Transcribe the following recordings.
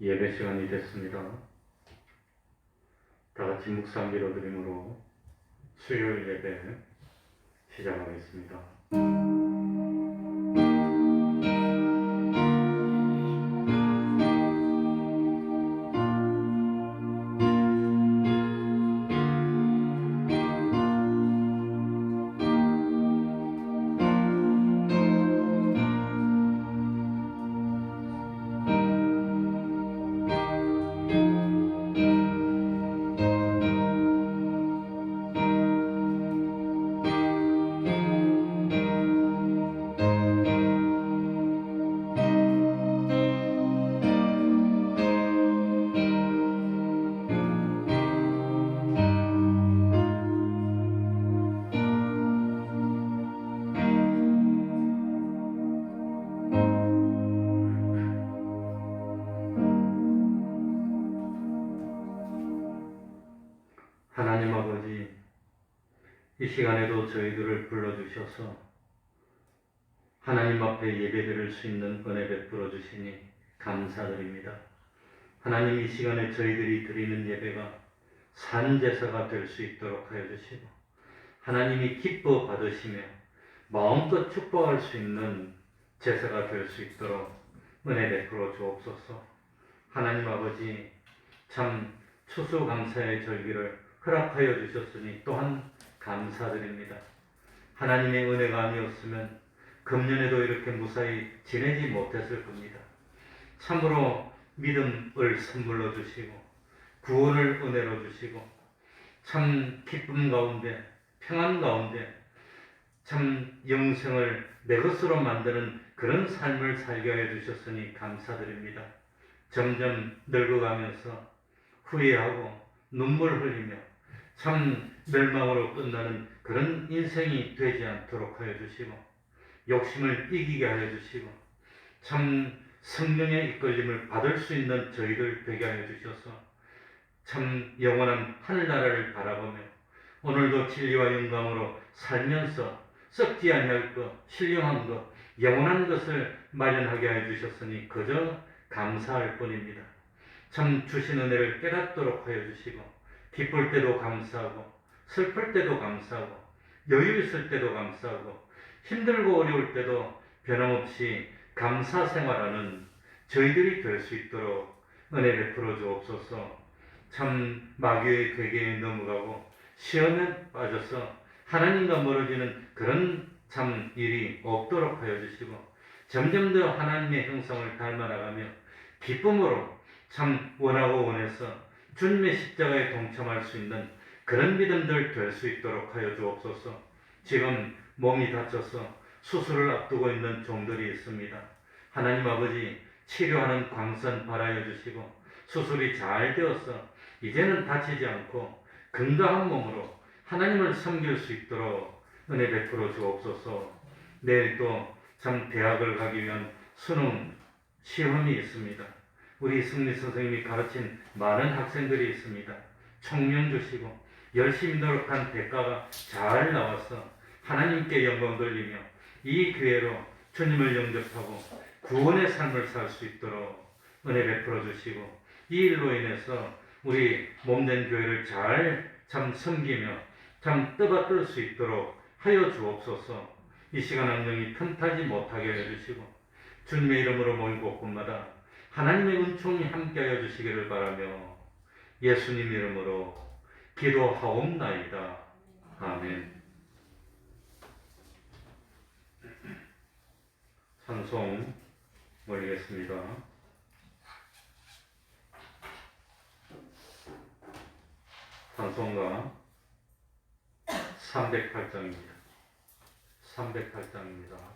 예배 시간이 됐습니다. 다 같이 묵상 기도드림으로 수요일 예배 시작하겠습니다. 하나님 아버지, 이 시간에도 저희들을 불러주셔서 하나님 앞에 예배드릴 수 있는 은혜 베풀어 주시니 감사드립니다. 하나님, 이 시간에 저희들이 드리는 예배가 산제사가 될 수 있도록 하여 주시고 하나님이 기뻐 받으시며 마음껏 축복할 수 있는 제사가 될 수 있도록 은혜 베풀어 주옵소서. 하나님 아버지, 참 추수감사의 절기를 허락하여 주셨으니 또한 감사드립니다. 하나님의 은혜가 아니었으면 금년에도 이렇게 무사히 지내지 못했을 겁니다. 참으로 믿음을 선물로 주시고 구원을 은혜로 주시고 참 기쁨 가운데 평안 가운데 참 영생을 내 것으로 만드는 그런 삶을 살게 하여 주셨으니 감사드립니다. 점점 늙어가면서 후회하고 눈물 흘리며 참 멸망으로 끝나는 그런 인생이 되지 않도록 하여 주시고 욕심을 이기게 하여 주시고 참 성령의 이끌림을 받을 수 있는 저희들 되게 하여 주셔서 참 영원한 하늘나라를 바라보며 오늘도 진리와 영광으로 살면서 썩지 아니할 것, 신령한 것, 영원한 것을 마련하게 하여 주셨으니 그저 감사할 뿐입니다. 참 주신 은혜를 깨닫도록 하여 주시고 기쁠 때도 감사하고 슬플 때도 감사하고 여유 있을 때도 감사하고 힘들고 어려울 때도 변함없이 감사 생활하는 저희들이 될 수 있도록 은혜 베풀어 주옵소서. 참 마귀의 괴계에 넘어가고 시험에 빠져서 하나님과 멀어지는 그런 참 일이 없도록 하여 주시고 점점 더 하나님의 형상을 닮아나가며 기쁨으로 참 원하고 원해서 주님의 십자가에 동참할 수 있는 그런 믿음들 될 수 있도록 하여 주옵소서. 지금 몸이 다쳐서 수술을 앞두고 있는 종들이 있습니다. 하나님 아버지, 치료하는 광선 바라여 주시고 수술이 잘 되어서 이제는 다치지 않고 건강한 몸으로 하나님을 섬길 수 있도록 은혜 베풀어 주옵소서. 내일 또 참 대학을 가기 위한 수능 시험이 있습니다. 우리 승리 선생님이 가르친 많은 학생들이 있습니다. 총명 주시고 열심히 노력한 대가가 잘 나와서 하나님께 영광 돌리며 이 기회로 주님을 영접하고 구원의 삶을 살 수 있도록 은혜 베풀어 주시고 이 일로 인해서 우리 몸된 교회를 잘 참 섬기며 참 떠받들 수 있도록 하여 주옵소서. 이 시간 안녕히 틈타지 못하게 해주시고 주님의 이름으로 모인 곳곳마다 하나님의 은총이 함께하여 주시기를 바라며 예수님 이름으로 기도하옵나이다. 아멘. 찬송 올리겠습니다. 찬송가 308장입니다. 308장입니다.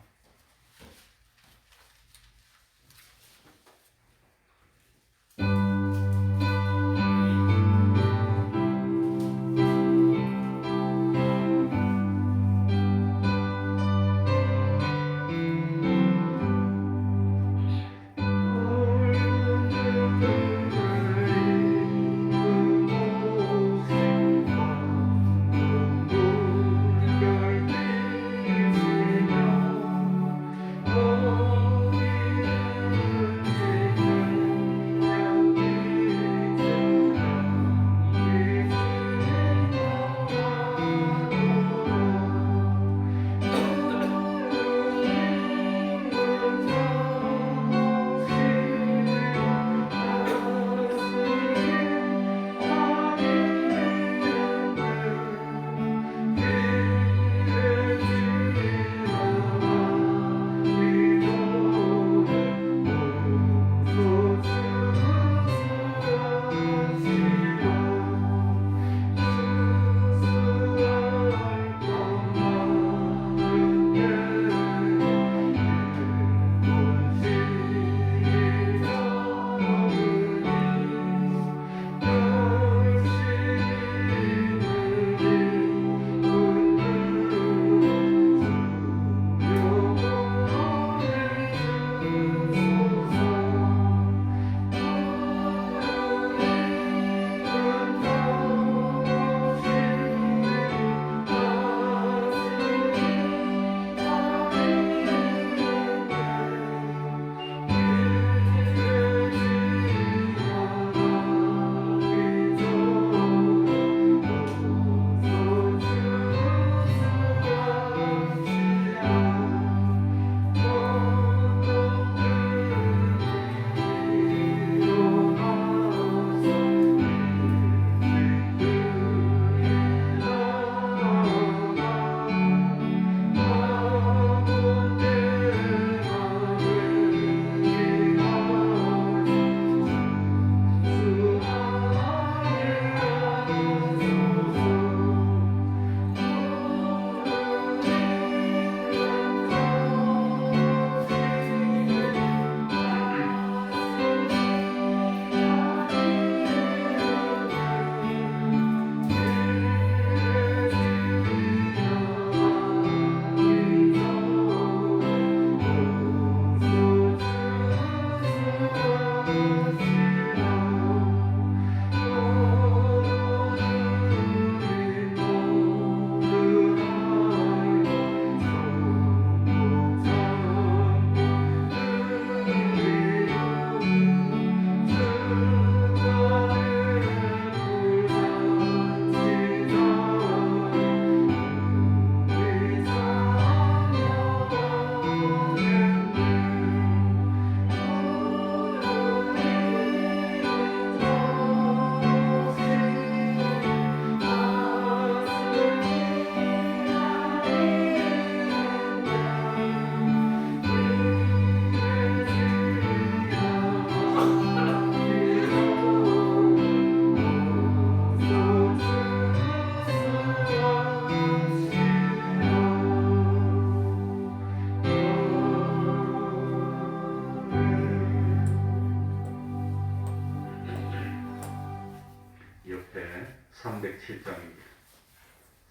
307장입니다.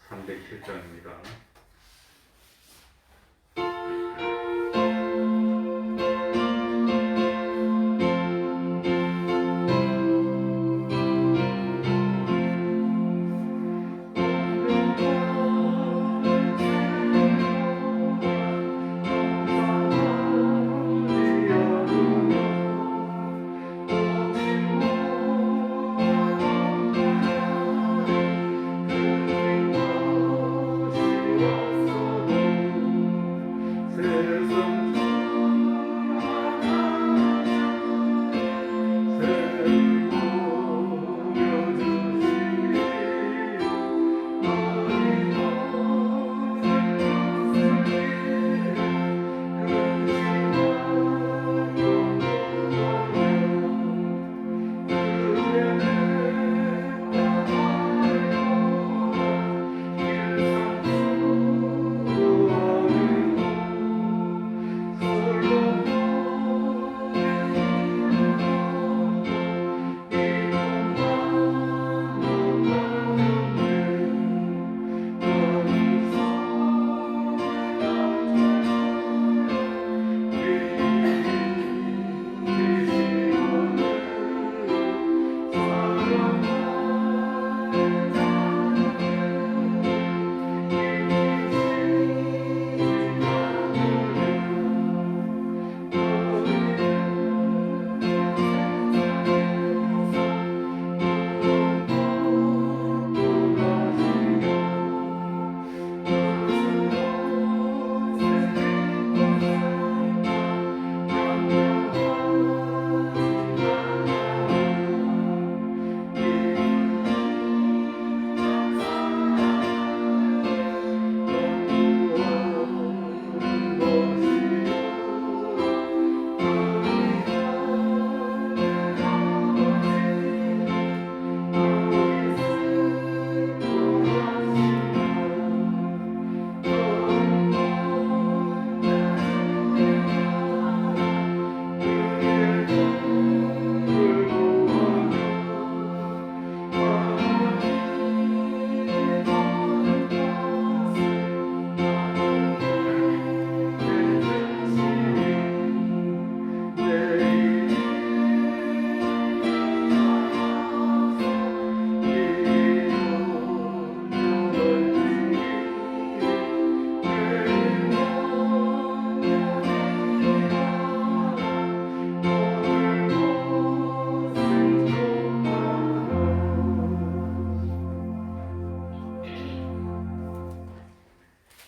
307장입니다.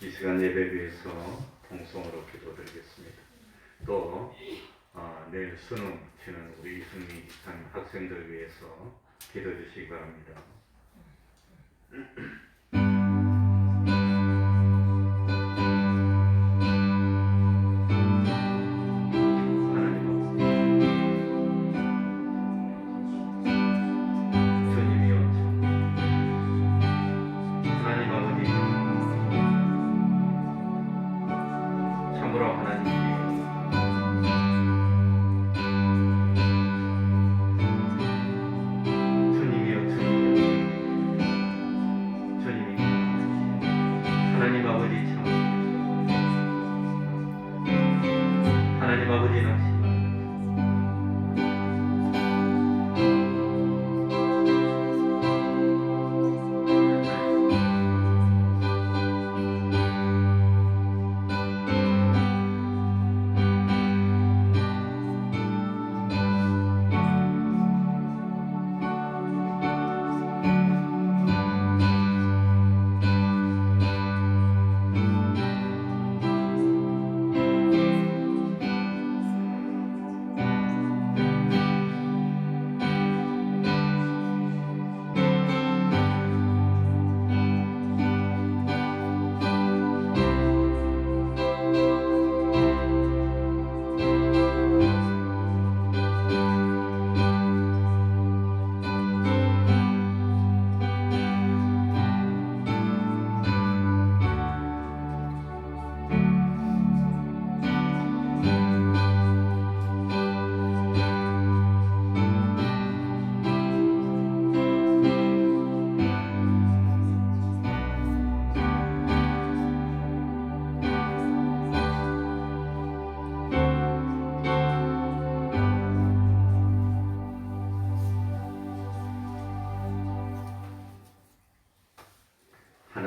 이 시간 예배 위해서 통성으로 기도드리겠습니다. 또 내일 수능 치는 우리 이승미 기사님 학생들 위해서 기도해 주시기 바랍니다.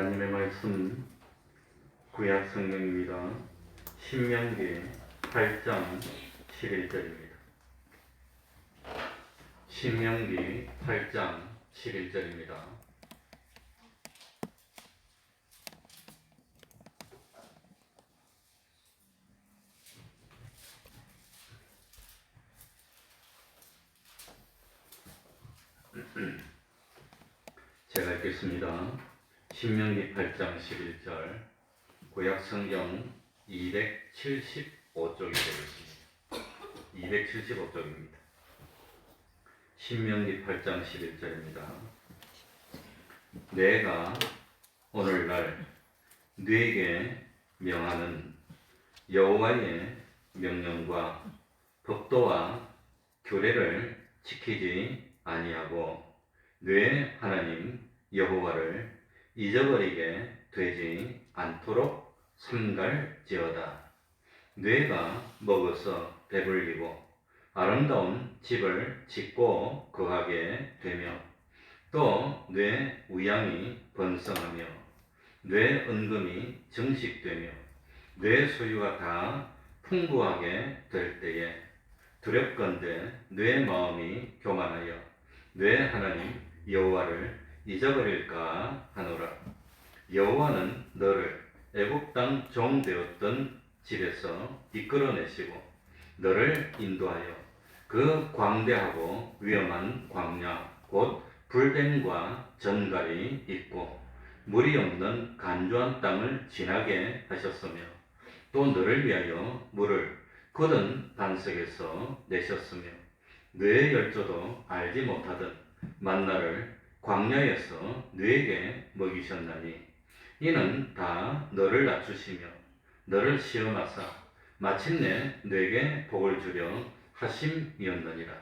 하나님의 말씀 구약 성경입니다. 신명기 8장 11절입니다. 신명기 8장 11절입니다. 제가 읽겠습니다. 신명기 8장 11절 구약 성경 275쪽이 되겠습니다. 275쪽입니다. 신명기 8장 11절입니다. 내가 오늘날 네게 명하는 여호와의 명령과 법도와 규례를 지키지 아니하고 네 하나님 여호와를 잊어버리게 되지 않도록 삼갈지어다. 뇌가 먹어서 배불리고 아름다운 집을 짓고 거하게 되며 또 뇌 우양이 번성하며 뇌 은금이 증식되며 뇌 소유가 다 풍부하게 될 때에 두렵건대 뇌 마음이 교만하여 뇌 하나님 여호와를 잊어버릴까 하노라. 여호와는 너를 애굽 땅 종 되었던 집에서 이끌어내시고 너를 인도하여 그 광대하고 위험한 광야 곧 불뱀과 전갈이 있고 물이 없는 간조한 땅을 지나게 하셨으며 또 너를 위하여 물을 굳은 반석에서 내셨으며 너의 열조도 알지 못하던 만나를 광야에서 너에게 먹이셨나니 이는 다 너를 낮추시며 너를 시험하사 마침내 너에게 복을 주려 하심이었느니라.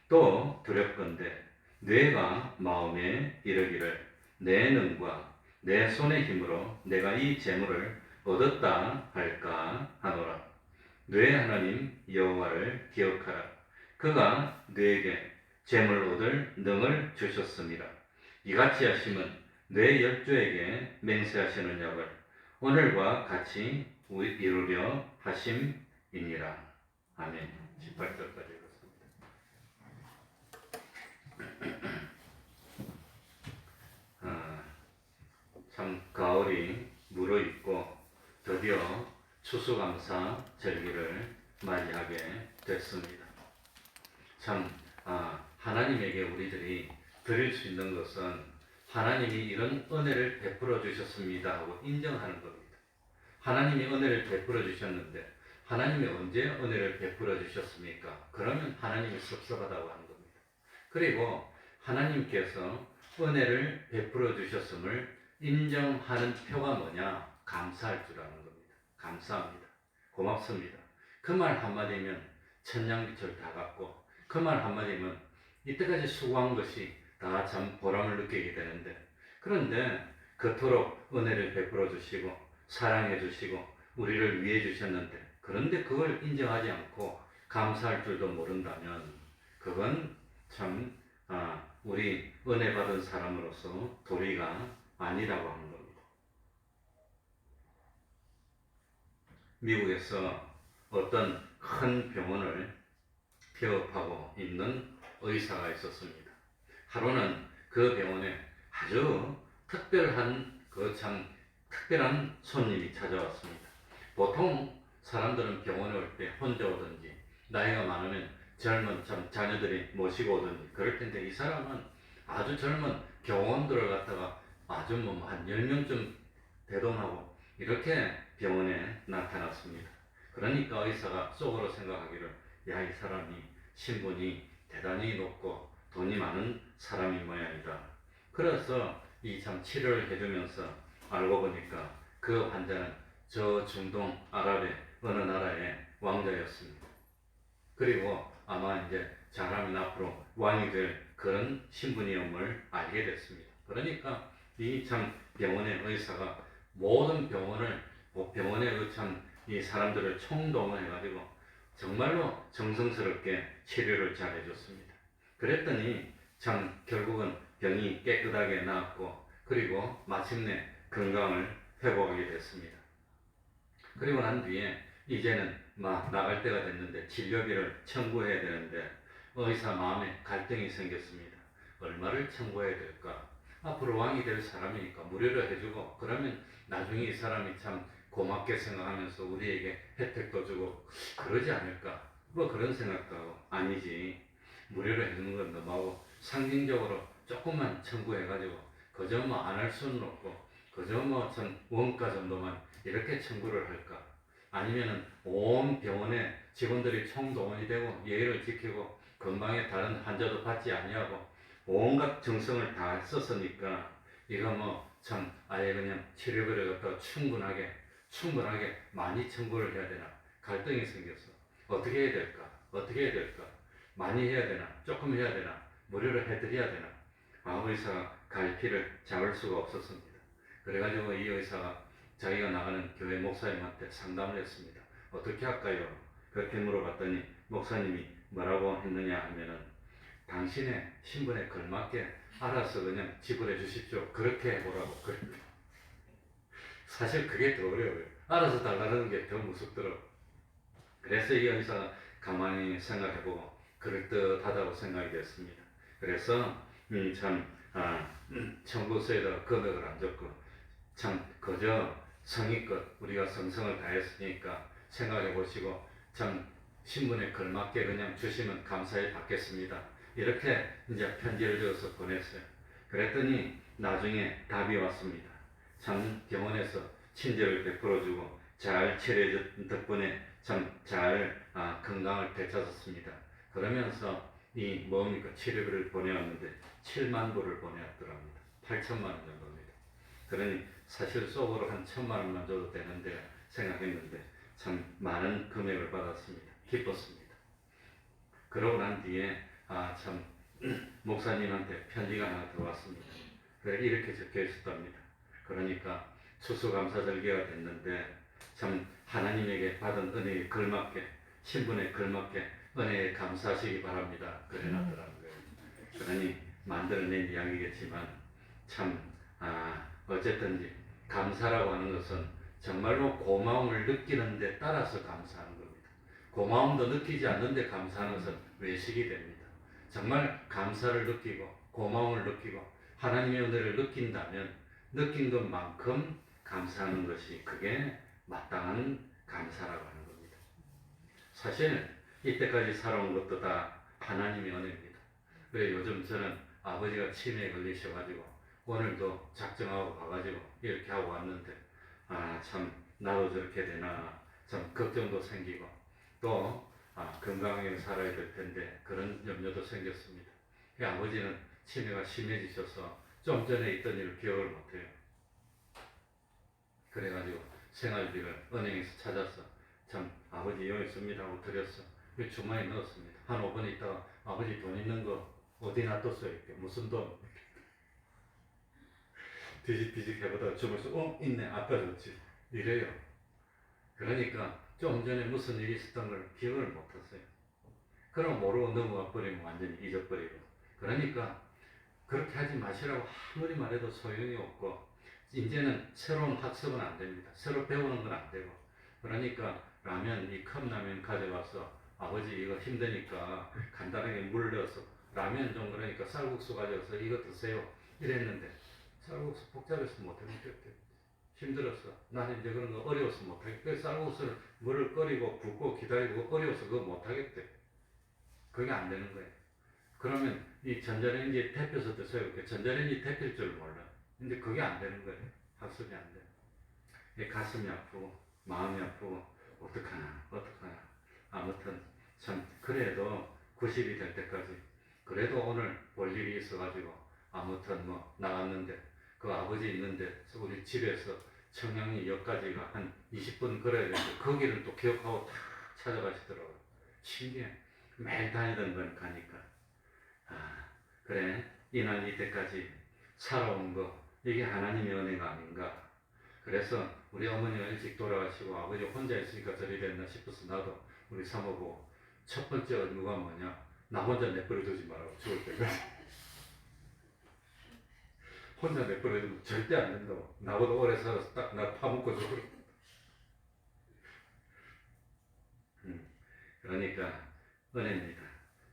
또 두렵건대 너가 마음에 이르기를 내 능과 내 손의 힘으로 내가 이 재물을 얻었다 할까 하노라. 너의 하나님 여호와를 기억하라. 그가 너에게 재물 얻을 능을 주셨습니다. 이같이 하심은 내 열조에게 맹세하시는 약을 오늘과 같이 이루려 하심이니라. 아멘. 18절까지 읽었습니다. 참 가을이 무르익고 드디어 추수감사 절기를 맞이하게 됐습니다. 참 하나님에게 우리들이 드릴 수 있는 것은 하나님이 이런 은혜를 베풀어 주셨습니다 하고 인정하는 겁니다. 하나님이 은혜를 베풀어 주셨는데 하나님이 언제 은혜를 베풀어 주셨습니까? 그러면 하나님이 섭섭하다고 하는 겁니다. 그리고 하나님께서 은혜를 베풀어 주셨음을 인정하는 표가 뭐냐? 감사할 줄 아는 겁니다. 감사합니다. 고맙습니다. 그 말 한마디면 천냥비철 다 갚고 그 말 한마디면 이때까지 수고한 것이 다 참 보람을 느끼게 되는데 그런데 그토록 은혜를 베풀어 주시고 사랑해 주시고 우리를 위해 주셨는데 그런데 그걸 인정하지 않고 감사할 줄도 모른다면 그건 참 우리 은혜 받은 사람으로서 도리가 아니라고 하는 겁니다. 미국에서 어떤 큰 병원을 개업하고 있는 의사가 있었습니다. 하루는 그 병원에 아주 특별한 특별한 손님이 찾아왔습니다. 보통 사람들은 병원에 올 때 혼자 오든지 나이가 많으면 젊은 자녀들이 모시고 오든지 그럴 텐데 이 사람은 아주 젊은 교원들을 갖다가 아주 한 10명쯤 대동하고 이렇게 병원에 나타났습니다. 그러니까 의사가 속으로 생각하기를 야, 이 사람이 신분이 대단히 높고 돈이 많은 사람인 모양이다. 그래서 이 참 치료를 해주면서 알고 보니까 그 환자는 저 중동 아랍의 어느 나라의 왕자였습니다. 그리고 아마 이제 잘하면 앞으로 왕이 될 그런 신분이옴을 알게 됐습니다. 그러니까 이 참 병원의 의사가 모든 병원의 이 사람들을 총동원 해가지고 정말로 정성스럽게 치료를 잘 해줬습니다. 그랬더니 참 결국은 병이 깨끗하게 나았고 그리고 마침내 건강을 회복하게 됐습니다. 그리고 난 뒤에 이제는 막 나갈 때가 됐는데 진료비를 청구해야 되는데 의사 마음에 갈등이 생겼습니다. 얼마를 청구해야 될까? 앞으로 왕이 될 사람이니까 무료로 해주고 그러면 나중에 이 사람이 참 고맙게 생각하면서 우리에게 혜택도 주고 그러지 않을까? 뭐 그런 생각도 하고 아니지. 무료로 해주는 건 너무하고 상징적으로 조금만 청구해가지고 그저 뭐 안 할 수는 없고 그저 뭐 전 원가 정도만 이렇게 청구를 할까? 아니면은 온 병원에 직원들이 총동원이 되고 예의를 지키고 건강에 다른 환자도 받지 아니하고 온갖 정성을 다 썼으니까 이거 뭐 참 아예 그냥 치료비를 갖다가 충분하게 많이 청구를 해야 되나 갈등이 생겼어. 어떻게 해야 될까? 어떻게 해야 될까? 많이 해야 되나? 조금 해야 되나? 무료로 해드려야 되나? 의사가 갈피를 잡을 수가 없었습니다. 그래가지고 이 의사가 자기가 나가는 교회 목사님한테 상담을 했습니다. 어떻게 할까요? 그렇게 물어봤더니 목사님이 뭐라고 했느냐 하면은 당신의 신분에 걸맞게 알아서 그냥 지불해 주십시오. 그렇게 해보라고. 사실 그게 더 어려워요. 알아서 달라는 게 더 무섭더라고. 그래서 이 의사가 가만히 생각해보고 그럴듯하다고 생각이 됐습니다. 그래서 청구서에다 금액을 안 적고 참 그저 성의껏 우리가 성성을 다했으니까 생각해 보시고 참 신분에 걸맞게 그냥 주시면 감사히 받겠습니다. 이렇게 이제 편지를 적어서 보냈어요. 그랬더니 나중에 답이 왔습니다. 참 병원에서 친절을 베풀어주고 잘 치료해준 덕분에 참 잘 건강을 되찾았습니다. 그러면서 이 뭡니까 치료비를 보내왔는데 7만 불을 보내왔더랍니다. 8천만 원 정도입니다. 그러니 사실 속으로 한 1,000만 원만 줘도 되는데 생각했는데 참 많은 금액을 받았습니다. 기뻤습니다. 그러고 난 뒤에 참 목사님한테 편지가 하나 들어왔습니다. 그래 이렇게 적혀 있었답니다. 그러니까 추수감사절기가 됐는데 참 하나님에게 받은 은혜에 걸맞게 신분에 걸맞게 은혜에 감사하시기 바랍니다. 그래놨더라는 거예요. 그러니 만들어낸 이야기겠지만 참 어쨌든지 감사라고 하는 것은 정말로 고마움을 느끼는 데 따라서 감사하는 겁니다. 고마움도 느끼지 않는데 감사하는 것은 외식이 됩니다. 정말 감사를 느끼고 고마움을 느끼고 하나님의 은혜를 느낀다면 느낀 것만큼 감사하는 것이 그게 마땅한 감사라고 하는 겁니다. 사실 이때까지 살아온 것도 다 하나님의 은혜입니다. 왜 요즘 저는 아버지가 치매에 걸리셔가지고 오늘도 작정하고 가가지고 이렇게 하고 왔는데 참 나도 저렇게 되나 참 걱정도 생기고 또 건강하게 살아야 될 텐데 그런 염려도 생겼습니다. 아버지는 치매가 심해지셔서 좀 전에 있던 일을 기억을 못해요. 그래가지고 생활비를 은행에서 찾아서 참 아버지 여기 있습니다 하고 드렸어. 주머니에 넣었습니다. 한 5분 있다가 아버지 돈 있는 거 어디 놔뒀어요? 이렇게 무슨 돈? 뒤직뒤직 해보다가 주머니에서 있네 아까 줬지 이래요. 그러니까 좀 전에 무슨 일이 있었던 걸 기억을 못했어요. 그럼 모르고 넘어가 버리면 완전히 잊어버리고 그러니까 그렇게 하지 마시라고 아무리 말해도 소용이 없고 이제는 새로운 학습은 안 됩니다. 새로 배우는 건 안 되고 그러니까 라면 이 컵라면 가져와서 아버지 이거 힘드니까 간단하게 물 넣어서 라면 좀 그러니까 쌀국수 가져와서 이거 드세요 이랬는데 쌀국수 복잡해서 못해먹겠대. 힘들었어. 나는 이제 그런 거 어려워서 못하겠대. 쌀국수를 물을 끓이고 붓고 기다리고 어려워서 그거 못하겠대. 그게 안 되는 거예요. 그러면 이 전자레인지 데펴서 드세요. 전자레인지 데필 줄 몰라. 근데 그게 안 되는 거예요. 학습이 안 돼. 가슴이 아프고 마음이 아프고 어떡하나. 아무튼 참 그래도 90이 될 때까지 그래도 오늘 볼 일이 있어가지고 아무튼 뭐 나갔는데 그 아버지 있는데 우리 집에서 청량리역까지가 한 20분 걸어야 되는데 거기를 또 기억하고 다 찾아가시더라고요. 신기해. 매일 다니던 건 가니까 그래 이날 이때까지 살아온 거 이게 하나님의 은혜가 아닌가. 그래서 우리 어머니가 일찍 돌아가시고 아버지 혼자 있으니까 저리 됐나 싶어서 나도 우리 사모고 첫 번째 의무가 뭐냐 나 혼자 내버려 두지 말라고 죽을 때까지 혼자 내버려두면 절대 안 된다고. 나보다 오래 살아서 딱 나 파묻고 죽어. 그러니까 은혜입니다.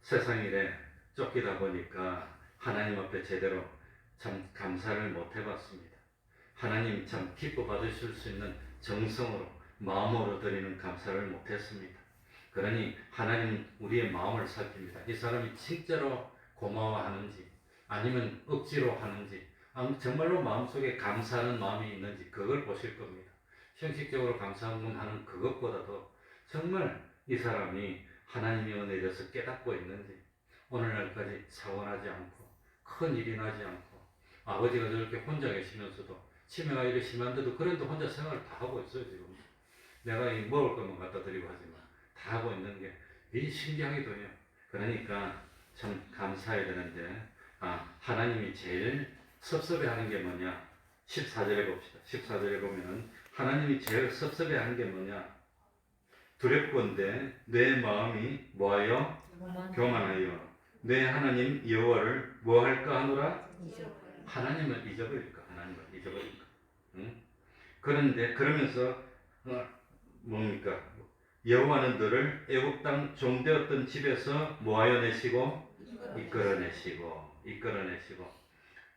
세상 일에 쫓기다 보니까 하나님 앞에 제대로 참 감사를 못 해봤습니다. 하나님 참 기뻐 받으실 수 있는 정성으로 마음으로 드리는 감사를 못했습니다. 그러니 하나님 우리의 마음을 살핍니다. 이 사람이 진짜로 고마워하는지 아니면 억지로 하는지 정말로 마음속에 감사하는 마음이 있는지 그걸 보실 겁니다. 형식적으로 감사하는 그것보다도 정말 이 사람이 하나님의 은혜에 대해서 깨닫고 있는지 오늘날까지 사원하지 않고 큰 일이 나지 않고 아버지가 저렇게 혼자 계시면서도 치매가 이렇게 심한데도 그래도 혼자 생활을 다 하고 있어요. 지금 내가 이 먹을 것만 갖다 드리고 하지만 다 하고 있는 게 이 신기하기도 해요. 그러니까 참 감사해야 되는데 하나님이 제일 섭섭해하는 게 뭐냐? 14절에 봅시다. 14절에 보면은 하나님이 제일 섭섭해하는 게 뭐냐? 두렵건대 내 마음이 뭐하여? 교만하여 내 하나님 여호와를 뭐할까 하노라? 하나님을 잊어버릴까? 하나님을 잊어버릴까? 응? 그런데 그러면서 뭡니까? 여호와는 너를 애굽 땅 종되었던 집에서 뭐하여 내시고 이끌어내시고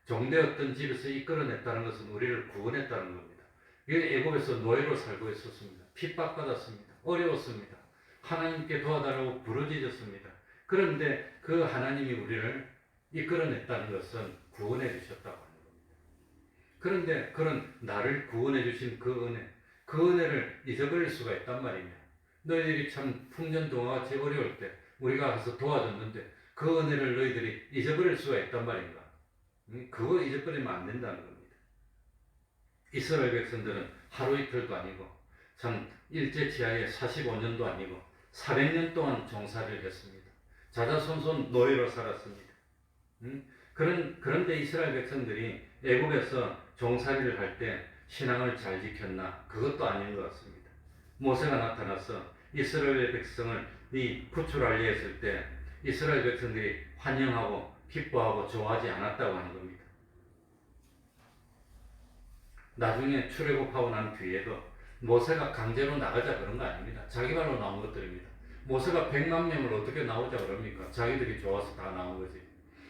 종되었던 집에서 이끌어냈다는 것은 우리를 구원했다는 겁니다. 애굽에서 노예로 살고 있었습니다. 핍박받았습니다. 어려웠습니다. 하나님께 도와달라고 부르짖었습니다. 그런데 그 하나님이 우리를 이끌어냈다는 것은 구원해 주셨다고 하는 겁니다. 그런데 그런 나를 구원해 주신 그 은혜를 잊어버릴 수가 있단 말이냐. 너희들이 참 풍년동화같이 어려울 때 우리가 가서 도와줬는데 그 은혜를 너희들이 잊어버릴 수가 있단 말인가. 그거 잊어버리면 안 된다는 겁니다. 이스라엘 백성들은 하루 이틀도 아니고 참 일제치하에 45년도 아니고 400년 동안 종살이를 했습니다. 자자손손 노예로 살았습니다. 그런데 이스라엘 백성들이 애굽에서 종살이를 할 때 신앙을 잘 지켰나? 그것도 아닌 것 같습니다. 모세가 나타나서 이스라엘 백성을 구출하려 했을 때 이스라엘 백성들이 환영하고 기뻐하고 좋아하지 않았다고 하는 겁니다. 나중에 출애굽하고 난 뒤에도 모세가 강제로 나가자 그런 거 아닙니다. 자기 발로 나온 것들입니다. 모세가 100만 명을 어떻게 나오자 그럽니까? 자기들이 좋아서 다 나온 거지.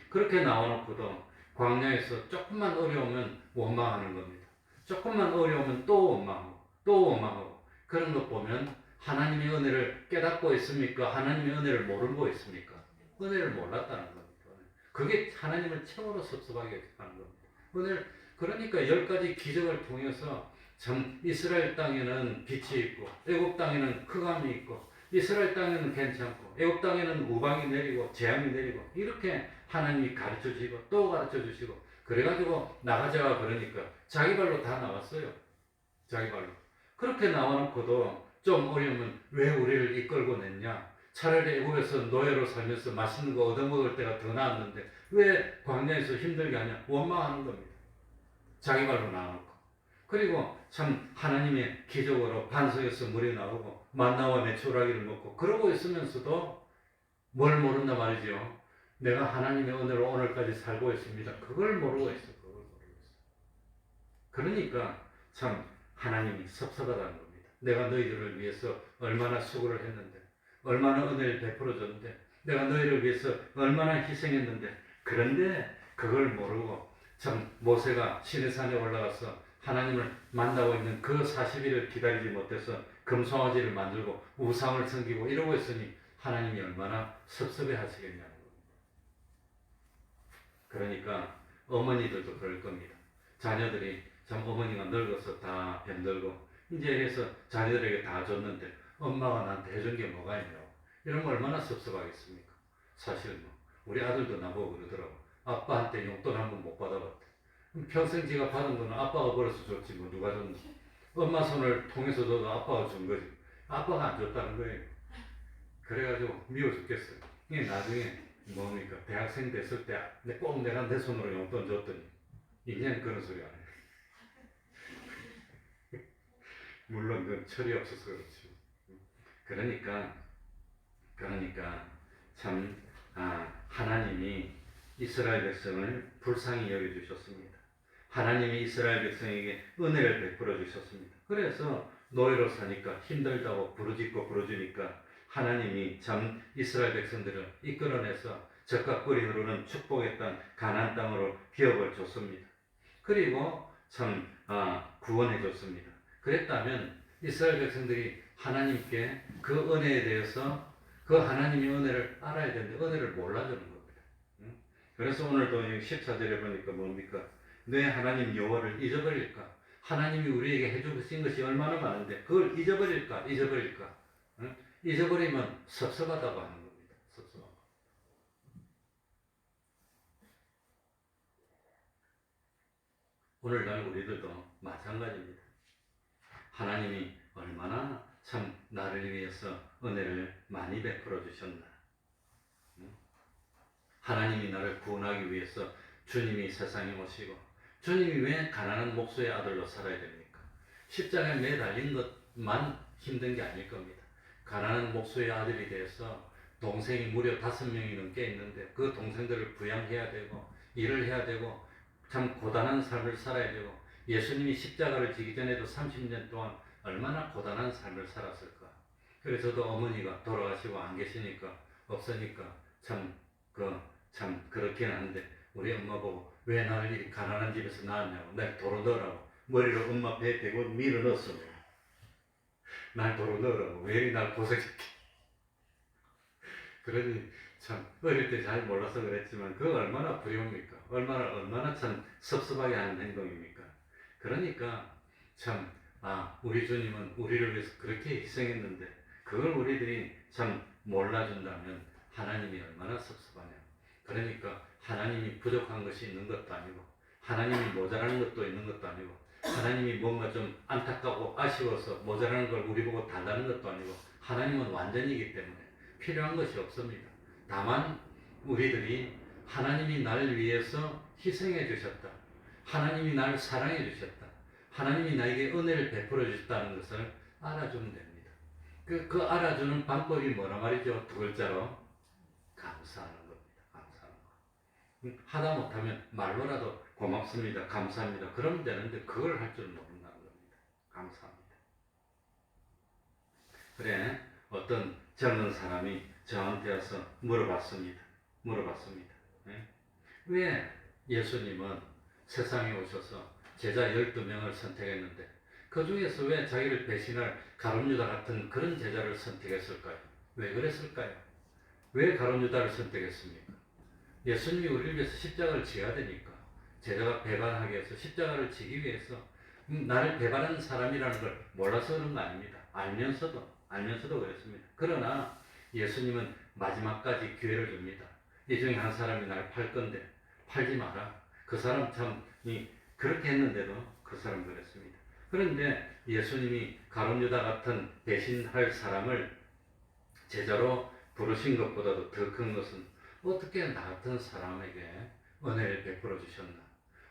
그렇게 나와놓고도 광야에서 조금만 어려우면 원망하는 겁니다. 조금만 어려우면 또 원망하고 그런 것 보면 하나님의 은혜를 깨닫고 있습니까? 하나님의 은혜를 모르고 있습니까? 은혜를 몰랐다는 겁니다. 그게 하나님을 최고로 섭섭하게 하는 겁니다. 그러니까 10가지 기적을 통해서 참 이스라엘 땅에는 빛이 있고 애굽 땅에는 흑암이 있고 이스라엘 땅에는 괜찮고 애굽 땅에는 우방이 내리고 재앙이 내리고 이렇게 하나님이 가르쳐 주시고 또 가르쳐 주시고 그래가지고 나가자가 그러니까 자기 발로 다 나왔어요. 자기 발로. 그렇게 나와놓고도 좀 어려우면 왜 우리를 이끌고 냈냐? 차라리 애굽에서 노예로 살면서 맛있는 거 얻어먹을 때가 더 나았는데 왜 광야에서 힘들게 하냐? 원망하는 겁니다. 자기 발로 나와놓고. 그리고 참 하나님의 기적으로 반석에서 물이 나오고 만나와 메추라기를 먹고 그러고 있으면서도 뭘 모른다 말이죠. 내가 하나님의 은혜로 오늘까지 살고 있습니다. 그걸 모르고 있어. 그러니까 참 하나님이 섭섭하다는 겁니다. 내가 너희들을 위해서 얼마나 수고를 했는데 얼마나 은혜를 베풀어 줬는데 내가 너희를 위해서 얼마나 희생했는데 그런데 그걸 모르고 참 모세가 시내산에 올라가서 하나님을 만나고 있는 그 40일을 기다리지 못해서 금송아지를 만들고 우상을 섬기고 이러고 있으니 하나님이 얼마나 섭섭해 하시겠냐는 겁니다. 그러니까 어머니들도 그럴 겁니다. 자녀들이 참 어머니가 늙어서 다 병들고 이제 해서 자녀들에게 다 줬는데 엄마가 나한테 해준 게 뭐가 있냐고 이런 거 얼마나 섭섭하겠습니까? 사실 우리 아들도 나보고 그러더라고. 아빠한테 용돈 한 번 못 받아봤대. 평생 지가 받은 거는 아빠가 벌어서 줬지 뭐 누가 줬나. 엄마 손을 통해서 줘도 아빠가 준 거지. 아빠가 안 줬다는 거예요. 그래가지고 미워 죽겠어요. 이게 나중에 뭡니까 대학생 됐을 때 꼭 내가 내 손으로 용돈 줬더니 이제는 그런 소리 안 해요. 물론 그 철이 없어서 그렇지. 그러니까 참 하나님이 이스라엘 백성을 불쌍히 여겨주셨습니다. 하나님이 이스라엘 백성에게 은혜를 베풀어 주셨습니다. 그래서 노예로 사니까 힘들다고 부르짖으니까 하나님이 참 이스라엘 백성들을 이끌어내서 젖과 꿀이 흐르는 축복의 땅 가나안 땅으로 기업을 줬습니다. 그리고 참 구원해 줬습니다. 그랬다면 이스라엘 백성들이 하나님께 그 은혜에 대해서 그 하나님의 은혜를 알아야 되는데 은혜를 몰라주는 겁니다. 그래서 오늘도 14절에 보니까 뭡니까? 내 하나님 여호와를 잊어버릴까? 하나님이 우리에게 해주신 것이 얼마나 많은데 그걸 잊어버릴까? 잊어버리면 섭섭하다고 하는 겁니다. 섭섭하고. 오늘날 우리들도 마찬가지입니다. 하나님이 얼마나 참 나를 위해서 은혜를 많이 베풀어 주셨나. 하나님이 나를 구원하기 위해서 주님이 세상에 오시고 주님이 왜 가난한 목수의 아들로 살아야 됩니까? 십자가에 매달린 것만 힘든 게 아닐 겁니다. 가난한 목수의 아들이 돼서 동생이 무려 5명이 넘게 있는데 그 동생들을 부양해야 되고 일을 해야 되고 참 고단한 삶을 살아야 되고 예수님이 십자가를 지기 전에도 30년 동안 얼마나 고단한 삶을 살았을까. 그래서 저도 어머니가 돌아가시고 안 계시니까 없으니까 참 그렇긴 한데 우리 엄마 보고 왜 나를 이렇게 가난한 집에서 낳았냐고 날 도로 넣으라고 머리를 엄마 배에 대고 밀어 넣었어. 날 도로 넣으라고 왜 이리 날 고생시켜. 그러니 참 어릴 때 잘 몰라서 그랬지만 그거 얼마나 부러웁니까? 얼마나 참 섭섭하게 하는 행동입니까? 그러니까 참 우리 주님은 우리를 위해서 그렇게 희생했는데 그걸 우리들이 참 몰라준다면 하나님이 얼마나 섭섭하냐. 그러니까 하나님이 부족한 것이 있는 것도 아니고 하나님이 모자라는 것도 있는 것도 아니고 하나님이 뭔가 좀 안타깝고 아쉬워서 모자라는 걸 우리 보고 달라는 것도 아니고 하나님은 완전이기 때문에 필요한 것이 없습니다. 다만 우리들이 하나님이 나를 위해서 희생해 주셨다. 하나님이 나를 사랑해 주셨다. 하나님이 나에게 은혜를 베풀어 주셨다는 것을 알아주면 됩니다. 그 알아주는 방법이 뭐라 말이죠? 2글자로 감사하는 겁니다. 감사하는 거. 하다 못하면 말로라도 고맙습니다. 감사합니다. 그러면 되는데 그걸 할 줄 모른다는 겁니다. 감사합니다. 그래 어떤 젊은 사람이 저한테 와서 물어봤습니다. 왜 예수님은 세상에 오셔서 제자 12명을 선택했는데 그 중에서 왜 자기를 배신할 가룟유다 같은 그런 제자를 선택했을까요? 왜 그랬을까요? 왜 가룟유다를 선택했습니까? 예수님이 우리를 위해서 십자가를 지어야 되니까 제자가 배반하게 해서 십자가를 지기 위해서 나를 배반하는 사람이라는 걸 몰라서 그런 거 아닙니다. 알면서도 그랬습니다. 그러나 예수님은 마지막까지 기회를 줍니다. 이 중에 한 사람이 날 팔 건데 팔지 마라. 그 사람 참이 그렇게 했는데도 그 사람 그랬습니다. 그런데 예수님이 가룟유다 같은 배신할 사람을 제자로 부르신 것보다도 더 큰 것은 어떻게 나 같은 사람에게 은혜를 베풀어 주셨나?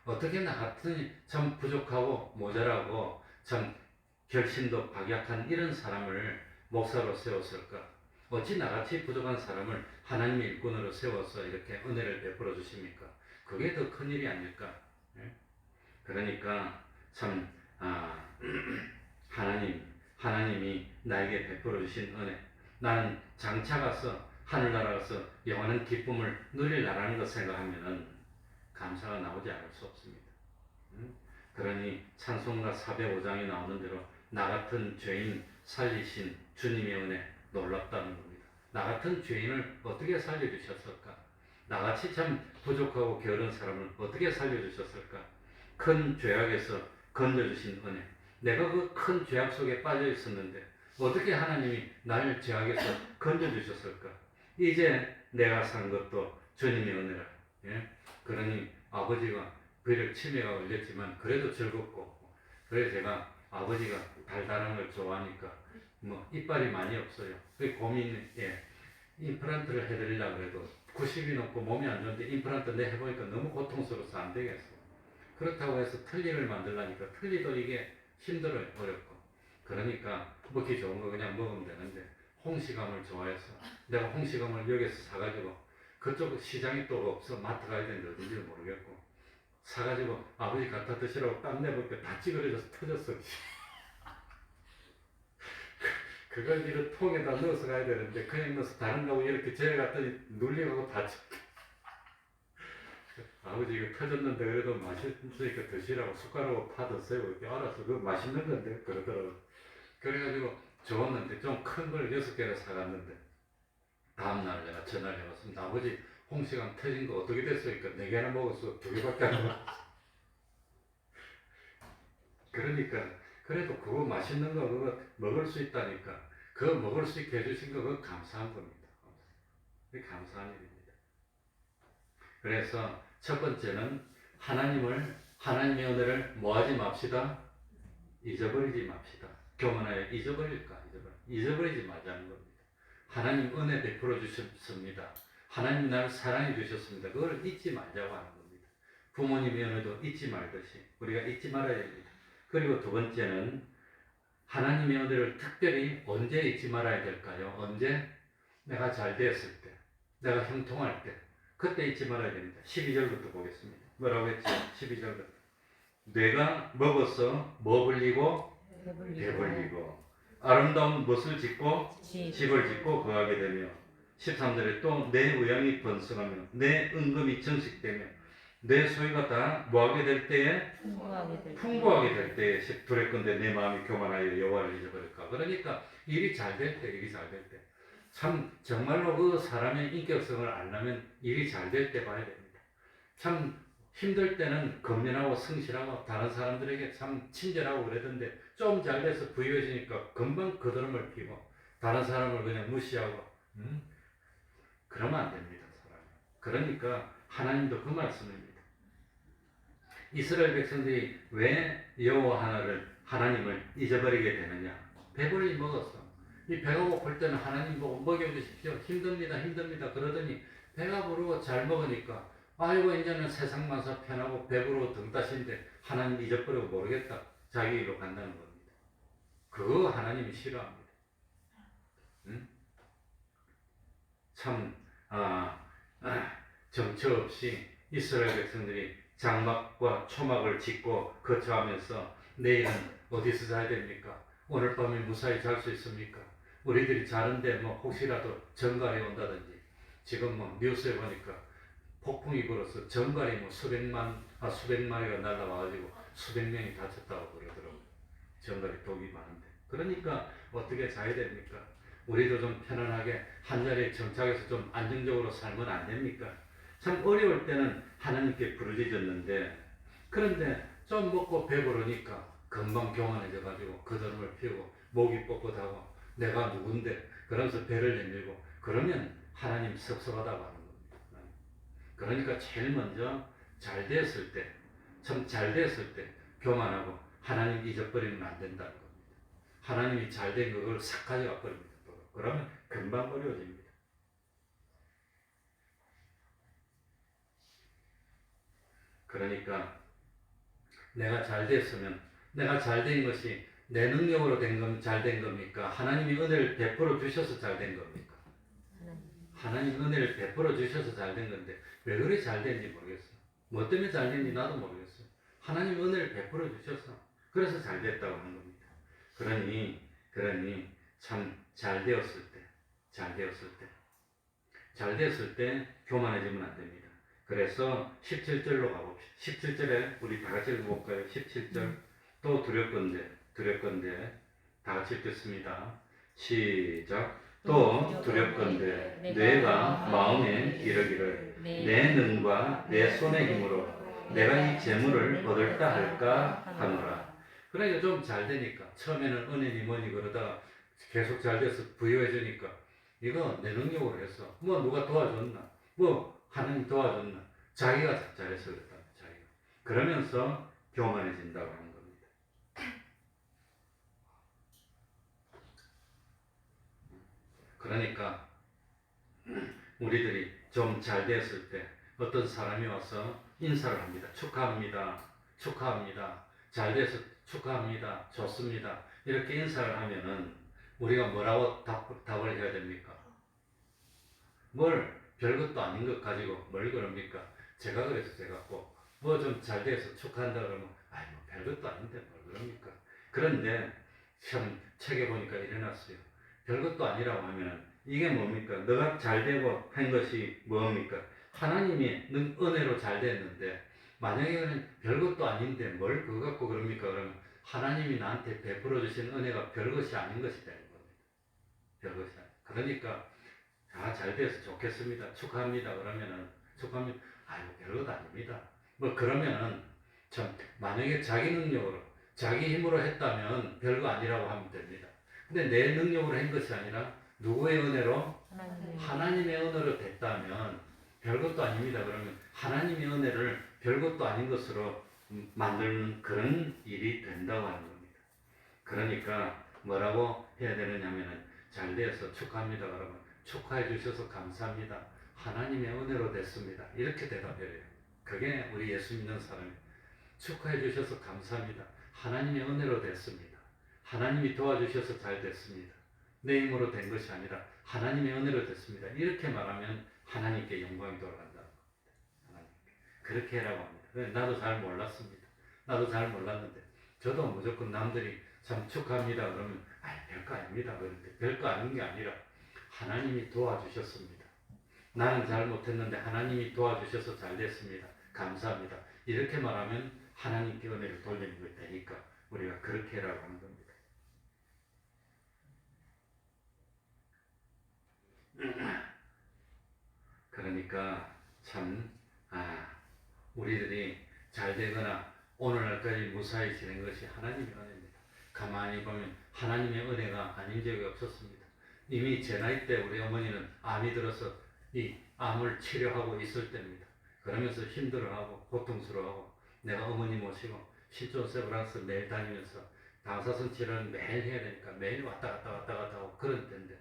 어떻게 나 같은 참 부족하고 모자라고 참 결심도 박약한 이런 사람을 목사로 세웠을까? 어찌 나같이 부족한 사람을 하나님의 일꾼으로 세워서 이렇게 은혜를 베풀어 주십니까? 그게 더 큰 일이 아닐까? 그러니까 참 하나님이 나에게 베풀어 주신 은혜, 나는 장차 가서 하늘나라 가서 영원한 기쁨을 누릴라라는 것 생각하면은 감사가 나오지 않을 수 없습니다. 그러니 찬송가 405장에 나오는 대로 나 같은 죄인 살리신 주님의 은혜 놀랍다는 겁니다. 나 같은 죄인을 어떻게 살려주셨을까? 나같이 참 부족하고 게으른 사람을 어떻게 살려주셨을까? 큰 죄악에서 건져주신 은혜. 내가 그 큰 죄악 속에 빠져 있었는데 어떻게 하나님이 나를 죄악에서 건져주셨을까? 이제 내가 산 것도 주님의 은혜라. 그러니 아버지가 비록 치매가 걸렸지만 그래도 즐겁고, 그래서 제가 아버지가 달달한 걸 좋아하니까 이빨이 많이 없어요. 그 고민이 임플란트를 해드리려고 해도 90이 넘고 몸이 안 좋은데 임플란트 내 해보니까 너무 고통스러워서 안 되겠어. 그렇다고 해서 틀니를 만들라니까 틀니도 이게 힘들어요. 어렵고. 그러니까 먹기 좋은 거 그냥 먹으면 되는데 홍시감을 좋아해서 내가 홍시감을 여기서 사가지고 그쪽 시장이 또 없어. 마트 가야 되는데 어딘지 모르겠고 사가지고 아버지 갖다 드시라고 땀 내보니까 다 찌그러져서 터졌어. 그걸 이런 통에다 넣어서 가야 되는데 그냥 넣어서 다른 거하고 이렇게 재어 갔더니 눌리고 다 쳐. 아버지 이거 터졌는데 그래도 맛있으니까 드시라고 숟가락으로 파드세요. 이렇게 알아서 그거 맛있는 건데 그러더라고. 그래가지고 좋았는데 좀 큰 걸 6개를 사갔는데 다음날 내가 전화를 해봤습니다. 아버지 홍시간 터진 거 어떻게 됐어요? 그러니까 4개나 먹었어. 2개밖에 안 먹었어. 그러니까 그래도 그거 맛있는 거 그거 먹을 수 있다니까 그거 먹을 수 있게 해주신 거 그거 감사한 겁니다. 그게 감사한 일입니다. 그래서 첫 번째는 하나님의 은혜를 뭐하지 맙시다. 잊어버리지 맙시다. 교만하여 잊어버릴까? 잊어버리지 말자는 겁니다. 하나님 은혜 베풀어 주셨습니다. 하나님 나를 사랑해 주셨습니다. 그걸 잊지 말자고 하는 겁니다. 부모님의 은혜도 잊지 말듯이 우리가 잊지 말아야 됩니다. 그리고 두 번째는 하나님의 은혜를 특별히 언제 잊지 말아야 될까요? 언제? 내가 잘 되었을 때, 내가 형통할 때, 그때 잊지 말아야 됩니다. 12절부터 보겠습니다. 뭐라고 했죠? 12절부터. 뇌가 먹어서 뭐 불리고? 배불리고 아름다운 못을 짓고 집을 짓고 거하게 되며 13절에 또 내 의향이 번성하며 내 은금이 정식되며 내 소유가 다 뭐하게 될 때에 풍부하게 될 때에 두렵건대 내 마음이 교만하여 여호와를 잊어버릴까. 그러니까 일이 잘 될 때 참 정말로 그 사람의 인격성을 알려면 일이 잘 될 때 봐야 됩니다. 참 힘들 때는 건면하고 성실하고 다른 사람들에게 참 친절하고 그러던데 좀 잘 돼서 부유해지니까 금방 거드름을 피고 다른 사람을 그냥 무시하고 그러면 안 됩니다. 사람이. 그러니까 하나님도 그 말씀입니다. 이스라엘 백성들이 왜 여호와 하나님을 잊어버리게 되느냐? 배불리 먹었어. 이 배가 고플 때는 하나님 보고 먹여주십시오. 힘듭니다. 그러더니 배가 부르고 잘 먹으니까 아이고 이제는 세상 만사 편하고 배부르고 등 따신데 하나님 잊어버리고 모르겠다. 자기 일로 간다는 겁니다. 그거 하나님이 싫어합니다. 응? 참 정처 없이 이스라엘 백성들이 장막과 초막을 짓고 거처하면서 내일은 어디서 자야 됩니까? 오늘 밤에 무사히 잘 수 있습니까? 우리들이 자는데 뭐 혹시라도 전갈이 온다든지 지금 뭐 뉴스에 보니까 폭풍이 불어서 전갈이 뭐 수백 마리가 날아와가지고 수백 명이 다쳤다고 그러더라고요. 전갈이 독이 많은데. 그러니까 어떻게 자야 됩니까? 우리도 좀 편안하게 한 자리에 정착해서 좀 안정적으로 살면 안 됩니까? 참 어려울 때는 하나님께 부르짖었는데 그런데 좀 먹고 배부르니까 금방 교만해져가지고 거드름을 피우고 목이 뻣뻣하고 내가 누군데 그러면서 배를 내밀고 그러면 하나님 섭섭하다고 하는 겁니다. 그러니까 제일 먼저 잘 됐을 때, 참 잘 됐을 때 교만하고 하나님 잊어버리면 안 된다는 겁니다. 하나님이 잘 된 그걸 싹 가져가 버립니다. 그러면 금방 어려워집니다. 그러니까 내가 잘 됐으면 내가 잘 된 것이 내 능력으로 잘 된 겁니까? 하나님이 은혜를 베풀어 주셔서 잘 된 겁니까? 하나님 은혜를 베풀어 주셔서 잘 된 건데 왜 그리 잘 된지 모르겠어. 뭐 때문에 잘 된지 나도 모르겠어. 하나님 은혜를 베풀어 주셔서 그래서 잘 됐다고 하는 겁니다. 그러니 참 잘 되었을 때 교만해지면 안 됩니다. 그래서 17절로 가봅시다. 17절에 우리 다 같이 읽어볼까요? 17절 또 두렵건대 다 같이 읽겠습니다. 시작. 또 두렵건대 뇌가 마음에 이르기를 내 능과 내 손의 힘으로 내가 이 재물을 얻을까 할까 하노라. 그러니까 좀 잘 되니까 처음에는 은혜니 뭐니 그러다가 계속 잘 돼서 부유해지니까 이거 내 능력으로 했어. 뭐 누가 도와줬나? 뭐 하나님 도와줬나? 자기가 잘해서 그랬다. 자기가. 그러면서 교만해진다고 하는 겁니다. 그러니까 우리들이 좀 잘 됐을 때 어떤 사람이 와서 인사를 합니다. 축하합니다. 잘 돼서 축하합니다. 좋습니다. 이렇게 인사를 하면은 우리가 뭐라고 답을 해야 됩니까? 뭘 별것도 아닌 것 가지고 뭘 그럽니까? 제가 그래서 제가 꼭 뭐 좀 잘 돼서 축하한다 그러면 아이 뭐 별것도 아닌데 뭘 그럽니까? 그런데 참 책에 보니까 이래놨어요. 별것도 아니라고 하면 이게 뭡니까? 너가 잘 되고 한 것이 뭡니까? 하나님이 는 은혜로 잘 됐는데 만약에는 별것도 아닌데 뭘 그거 갖고 그럽니까? 그러면 하나님이 나한테 베풀어 주신 은혜가 별것이 아닌 것이 되는 겁니다. 별것이 아닌. 그러니까 잘 돼서 좋겠습니다. 축하합니다. 그러면은 축하합니다. 아이고 별것 아닙니다. 뭐 그러면은 참 만약에 자기 능력으로 자기 힘으로 했다면 별거 아니라고 하면 됩니다. 근데 내 능력으로 한 것이 아니라 누구의 은혜로? 하나님의 은혜로 됐다면 별것도 아닙니다. 그러면 하나님의 은혜를 별것도 아닌 것으로 만드는 그런 일이 된다고 하는 겁니다. 그러니까 뭐라고 해야 되느냐면은 잘 되어서 축하합니다. 그러면 축하해 주셔서 감사합니다. 하나님의 은혜로 됐습니다. 이렇게 대답해요. 그게 우리 예수 믿는 사람이 축하해 주셔서 감사합니다. 하나님의 은혜로 됐습니다. 하나님이 도와주셔서 잘 됐습니다. 내 힘으로 된 것이 아니라 하나님의 은혜로 됐습니다. 이렇게 말하면 하나님께 영광이 돌아간다. 하나님께. 그렇게 해라고 합니다. 나도 잘 몰랐습니다. 나도 잘 몰랐는데 저도 무조건 남들이 참 축하합니다 그러면 별거 아닙니다. 그런데 별거 아닌 게 아니라 하나님이 도와주셨습니다. 나는 잘 못했는데 하나님이 도와주셔서 잘 됐습니다. 감사합니다. 이렇게 말하면 하나님께 은혜를 돌리는 것이 되니까 우리가 그렇게 해라고 하는 겁니다. 그러니까 참 우리들이 잘 되거나 오늘날까지 무사히 지낸 것이 하나님의 은혜입니다. 가만히 보면 하나님의 은혜가 아닌 적이 없었습니다. 이미 제 나이 때 우리 어머니는 암이 들어서 이 암을 치료하고 있을 때입니다. 그러면서 힘들어하고 고통스러워하고 내가 어머니 모시고 실존 세브란스 매일 다니면서 방사선 치료를 매일 해야 되니까 매일 왔다 갔다 하고 그런 때인데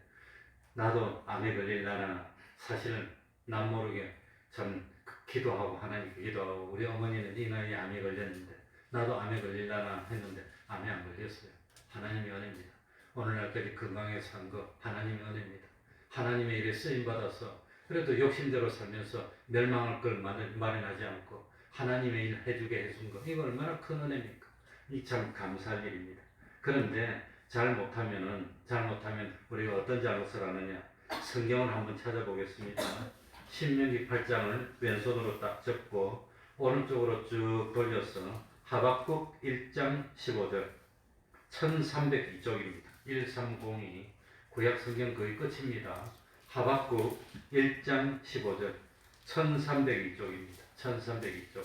나도 암에 걸릴라나 사실은 남 모르게 참 기도하고 하나님께 기도하고 우리 어머니는 이 나이에 암에 걸렸는데 나도 암에 걸릴라나 했는데 암에 안 걸렸어요. 하나님의 은혜입니다. 오늘날까지 건강하게 산 거 하나님의 은혜입니다. 하나님의 일에 쓰임받아서 그래도 욕심대로 살면서 멸망할 걸 마련하지 않고 하나님의 일 해주게 해준 거 이거 얼마나 큰 은혜입니까? 이 참 감사할 일입니다. 그런데 잘못하면 우리가 어떤 잘못을 하느냐? 성경을 한번 찾아보겠습니다. 신명기 8장을 왼손으로 딱 접고 오른쪽으로 쭉 돌려서 하박국 1장 15절 1302쪽입니다. 1302 구약 성경 거의 끝입니다. 하박국 1장 15절 1302쪽입니다. 1302쪽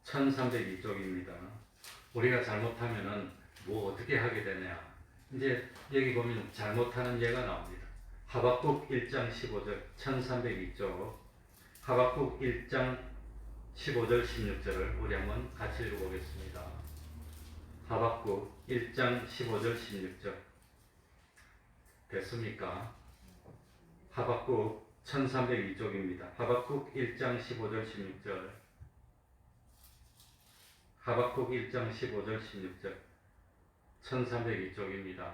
1302쪽입니다. 우리가 잘못하면은 뭐 어떻게 하게 되냐? 이제 여기 보면 잘못하는 예가 나옵니다. 하박국 1장 15절 1302쪽 하박국 1장 15절 16절을 우리 한번 같이 읽어보겠습니다. 하박국 1장 15절 16절 됐습니까? 하박국 1302쪽입니다. 하박국 1장 15절 16절 하박국 1장 15절 16절 1302쪽입니다.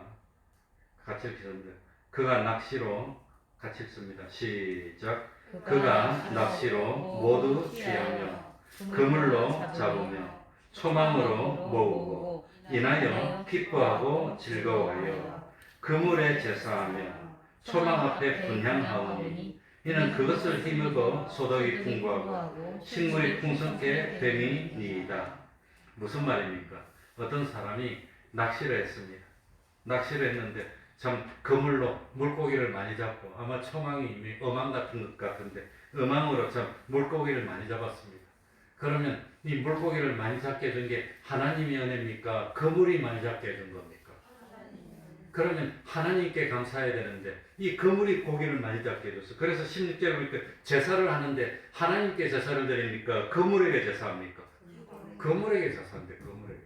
같이 읽습니다. 그가 낚시로 같이 읽습니다. 시작. 그가 낚시로 모두 취하며 그물로 잡으며 초망으로 모으고 인하여 기뻐하고 즐거워하여 그물에 제사하며 초망 앞에 분향하오니 이는 그것을 힘입어 소득이 풍부하고 식물이 풍성케 됨이니이다. 무슨 말입니까? 어떤 사람이 낚시를 했습니다. 낚시를 했는데 참 그물로 물고기를 많이 잡고 아마 초망이 이미 어망 같은 것 같은데 어망으로 참 물고기를 많이 잡았습니다. 그러면 이 물고기를 많이 잡게 해준 게 하나님의 은혜입니까? 그물이 많이 잡게 해준 겁니까? 그러면 하나님께 감사해야 되는데 이 그물이 고기를 많이 잡게 해줬어. 그래서 16절에 보니까 제사를 하는데 하나님께 제사를 드립니까? 그물에게 제사합니까? 그물에게 제사한대. 그물에게.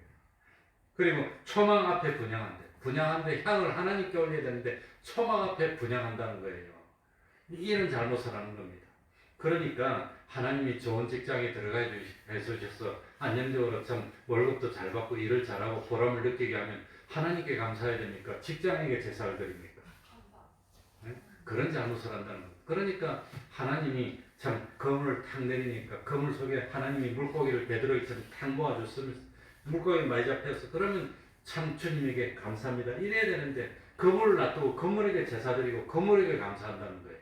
그리고 초망 앞에 분향하는데 향을 하나님께 올려야 되는데 초막 앞에 분향한다는 거예요. 이런 잘못을 하는 겁니다. 그러니까 하나님이 좋은 직장에 들어가 주셔서 안정적으로 참 월급도 잘 받고 일을 잘하고 보람을 느끼게 하면 하나님께 감사해야 됩니까? 직장에게 제사를 드립니까? 네? 그런 잘못을 한다는 겁니다. 그러니까 하나님이 참 그물을 탁 내리니까 그물 속에 하나님이 물고기를 베드로이처럼 탁 모아줬으면서 물고기 많이 잡혀서 그러면 참 주님에게 감사합니다 이래야 되는데 그물을 놔두고 그물에게 제사드리고 그물에게 감사한다는 거예요.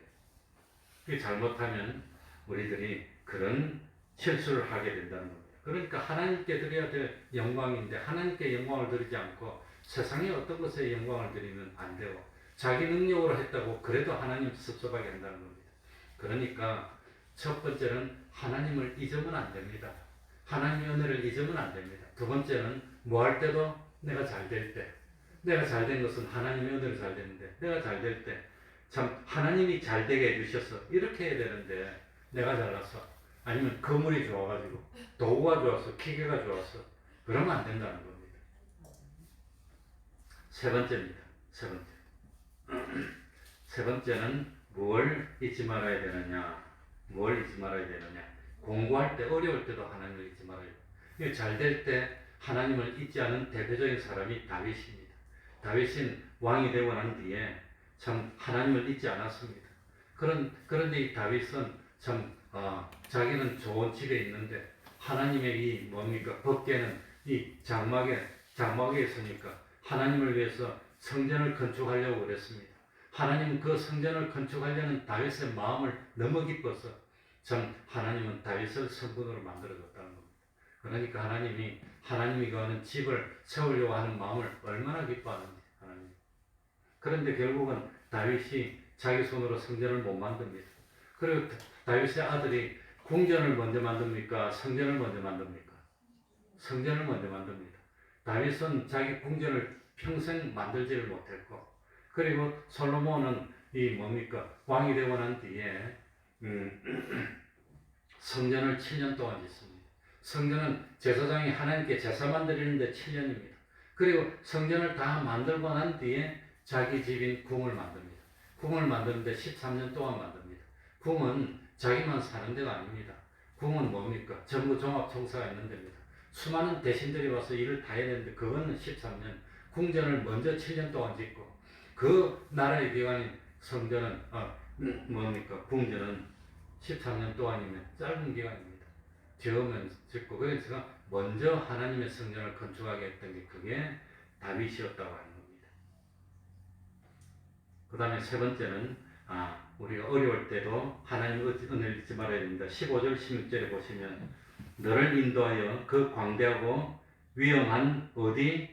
이게 잘못하면 우리들이 그런 실수를 하게 된다는 겁니다. 그러니까 하나님께 드려야 될 영광인데 하나님께 영광을 드리지 않고 세상의 어떤 것에 영광을 드리면 안 되고 자기 능력으로 했다고 그래도 하나님 섭섭하게 한다는 겁니다. 그러니까 첫 번째는 하나님을 잊으면 안 됩니다. 하나님의 은혜를 잊으면 안 됩니다. 두 번째는 뭐 할 때도 내가 잘 될 때, 내가 잘 된 것은 하나님의 은혜로 잘 되는데 내가 잘 될 때 참 하나님이 잘 되게 해주셔서 이렇게 해야 되는데 내가 잘나서 아니면 거물이 좋아가지고 도구가 좋아서 기계가 좋아서 그러면 안 된다는 겁니다. 세 번째입니다. 세 번째. 세 번째는 뭘 잊지 말아야 되느냐? 뭘 잊지 말아야 되느냐? 공부할 때 어려울 때도 하나님을 잊지 말아야 돼요. 잘 될 때 하나님을 잊지 않은 대표적인 사람이 다윗입니다. 다윗은 왕이 되고 난 뒤에 참 하나님을 잊지 않았습니다. 그런데 이 다윗은 참 자기는 좋은 집에 있는데 하나님의 이 뭡니까 법궤는 이 장막에 있으니까 하나님을 위해서 성전을 건축하려고 그랬습니다. 하나님은 그 성전을 건축하려는 다윗의 마음을 너무 기뻐서 참 하나님은 다윗을 성군으로 만들어줬다는 겁니다. 그러니까 하나님이 거하는 집을 세우려고 하는 마음을 얼마나 기뻐하는지 하나님. 그런데 결국은 다윗이 자기 손으로 성전을 못 만듭니다. 그리고 다윗의 아들이 궁전을 먼저 만듭니까? 성전을 먼저 만듭니까? 성전을 먼저 만듭니다. 다윗은 자기 궁전을 평생 만들지를 못했고, 그리고 솔로몬은 이 뭡니까? 왕이 되고 난 뒤에 성전을 7년 동안 짓습니다. 성전은 제사장이 하나님께 제사만 드리는데 7년입니다. 그리고 성전을 다 만들고 난 뒤에 자기 집인 궁을 만듭니다. 궁을 만드는데 13년 동안 만듭니다. 궁은 자기만 사는 데가 아닙니다. 궁은 뭡니까? 전부 종합청사가 있는 데입니다. 수많은 대신들이 와서 일을 다 해야 되는데 그거는 13년. 궁전을 먼저 7년 동안 짓고 그 나라의 기관인 성전은 뭡니까? 궁전은 13년 동안이면 짧은 기간입니다. 지으면 짓고 그래서 먼저 하나님의 성전을 건축하게 했던 게 그게 다윗이었다고 하는 겁니다. 그 다음에 세 번째는 우리가 어려울 때도 하나님의 은혜를 잊지 말아야 됩니다. 15절 16절에 보시면 너를 인도하여 그 광대하고 위험한 어디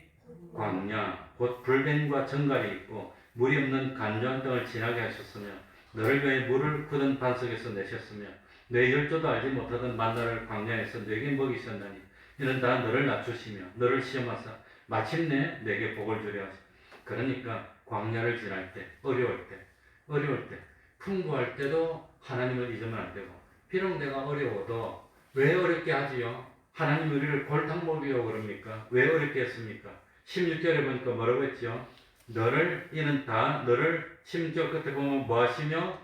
광야 곧 불뱀과 정갈이 있고 물이 없는 간조한 땅을 지나게 하셨으며 너를 위해 물을 굳은 반석에서 내셨으며 내 열조도 알지 못하던 만나를 광야에서 내게 먹이셨나니 이는 다 너를 낮추시며 너를 시험하사 마침내 내게 복을 주려 하시. 그러니까 광야를 지날 때 어려울 때 풍부할 때도 하나님을 잊으면 안 되고 비록 내가 어려워도 왜 어렵게 하지요? 하나님 우리를 골탕 먹이려고 그럽니까? 왜 어렵게 했습니까? 16절에 보니까 뭐라고 했죠? 이는 다 너를 16절 끝에 보면 뭐 하시며?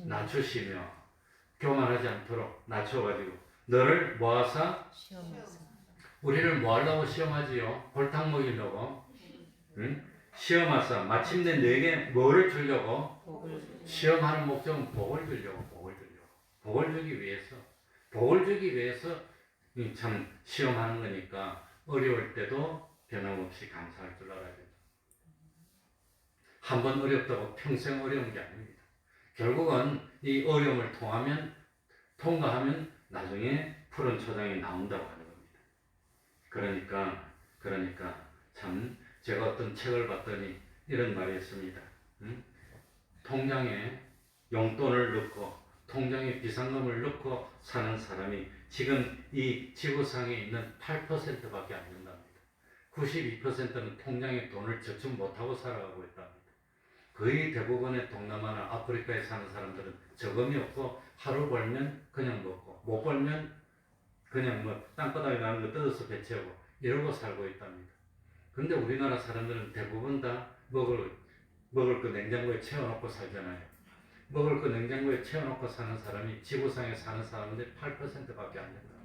낮추시며 교만하지 않도록 낮춰가지고 너를 모아서 우리를 뭐 하려고 시험하지요? 골탕 먹이려고 응? 시험하사 마침내 내게 뭐를 주려고? 시험하는 목적은 복을 주려고 복을 주기 위해서 참 시험하는 거니까 어려울 때도 변함없이 감사할 줄 알아야 됩니다. 한 번 어렵다고 평생 어려운 게 아닙니다. 결국은 이 어려움을 통과하면 나중에 푸른 초장이 나온다고 하는 겁니다. 그러니까 참 제가 어떤 책을 봤더니 이런 말이 있습니다. 통장에 용돈을 넣고 통장에 비상금을 넣고 사는 사람이 지금 이 지구상에 있는 8%밖에 안 된답니다. 92%는 통장에 돈을 저축 못하고 살아가고 있답니다. 거의 대부분의 동남아나 아프리카에 사는 사람들은 저금이 없고 하루 벌면 그냥 먹고 못 벌면 그냥 땅바닥에 나는 거 뜯어서 배채우고 이러고 살고 있답니다. 근데 우리나라 사람들은 대부분 다 먹을 거 냉장고에 채워놓고 살잖아요. 먹을 거 냉장고에 채워놓고 사는 사람이 지구상에 사는 사람들 8%밖에 안 된답니다.